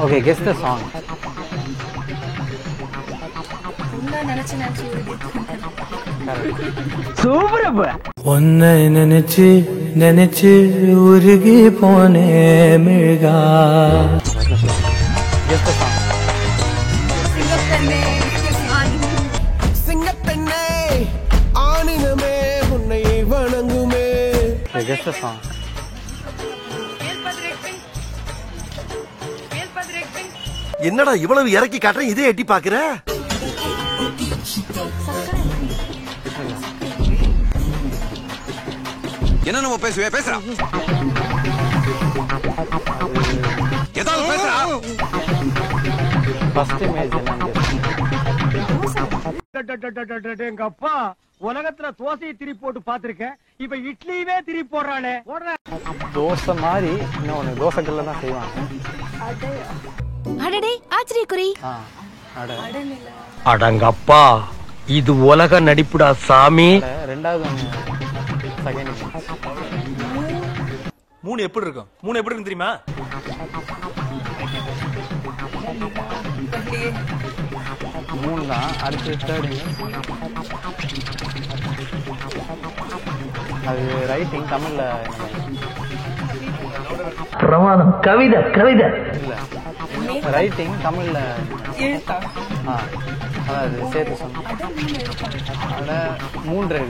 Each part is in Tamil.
Okay, guess the song. Super. உன்னை நினைச்சு நினைச்சு உருகி போனே மிழ்கா. Guess the song. சிங்கப்பெண்ணே ஆனினமே உன்னை வணங்குமே. Guess the song. என்னடா இவ்வளவு இறக்கி காட்டுறேன், இதே எட்டி பாக்குற? என்ன நம்ம பேசுறா ஏதாவது பேசுறா. First image எங்க அப்பா உலகத்துல தோசையை திருப்பி போட்டு பாத்திருக்கேன், இப்ப இட்லியவே திருப்பி போடுறானே. தோசை மாதிரி இன்னொன்னு தோசைக்கல்ல தான் செய்வாங்க. அடடே ஆச்சரியக்குறி. அடங்கப்பா, இது உலக நடிப்புடா சாமி. ரெண்டாவது செகண்ட் மூணு எப்படி இருக்கும்? மூணு எப்படி இருக்கும் தெரியுமா? மூணு தான். அடுத்து தேர்ட் அது ரைட்டிங் தமிழ்ல பிரமாதம். கவிதை கவிதை இல்ல, ரைட்டிங் தமிழ்ல அதாவது சேர்த்து சொன்ன மூன்று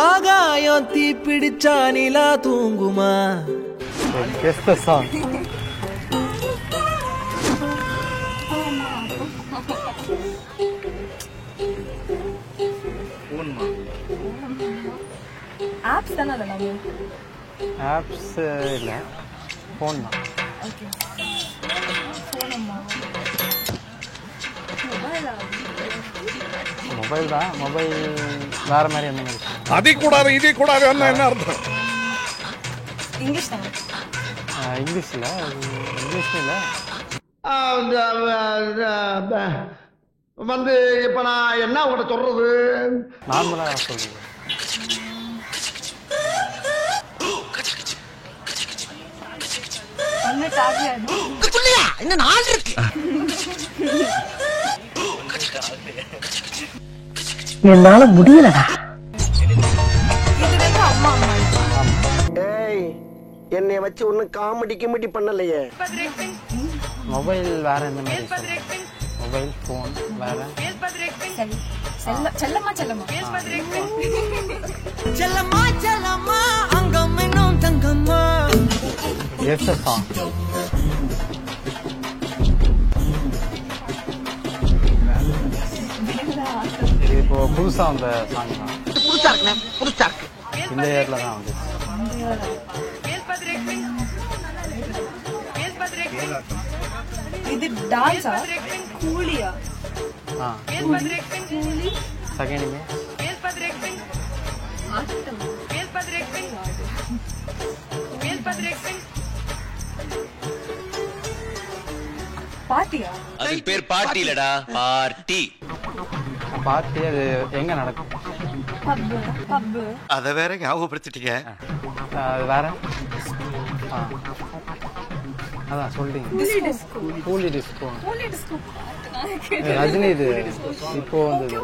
ஆகாயம் தீ பிடிச்சா நிலா தூங்குமா. Guess the song. ஆப்ஸ் தான அதெல்லாம்? ஆப்ஸ் இல்ல, ஃபோன் தான். ஓகே, ஃபோன் அம்மா. மொபைல் தான். மொபைல் வேற மாதிரி என்ன மாதிரி? அதே கூடாது இதே கூடாது என்ன அர்த்தம்? இங்கிலீஷ் தான? இங்கிலீஷ்ல இல்ல. வந்து இப்ப நான் என்ன உங்கள்கிட்ட சொல்றது? நார்மலா சொல்றேன். என்ன நாள் இருக்கு? என்னால முடியலடா. ஏய், என்னை வச்சு ஒன்னும் காமெடி கிமெடி பண்ணலையே. மொபைல் வேற என்ன மாதிரி? மொபைல் ஃபோன் வேற. செல்லம்மா செல்லம்மா செல்லம்மா அங்கம் இன்னும் தங்கம்மா. Guess the song. இப்போ புதுசா வந்த சாங் தான். புதுசா இருக்கு. இந்த இயர்ல தான் வந்து. இது டான்ஸா? கூலியா? Second image. பார்ட்டியா? அது பேர் பார்ட்டி இல்லடா, பார்ட்டி. பார்ட்டி அது எங்க நடக்கும்? பப். அத வேற ஞாபகப்படுத்திட்டீங்க. அது வேற. அதான் சொல்றீங்க. கூலி டிஸ்கோ. ரஜினி இது இப்போ வந்தது.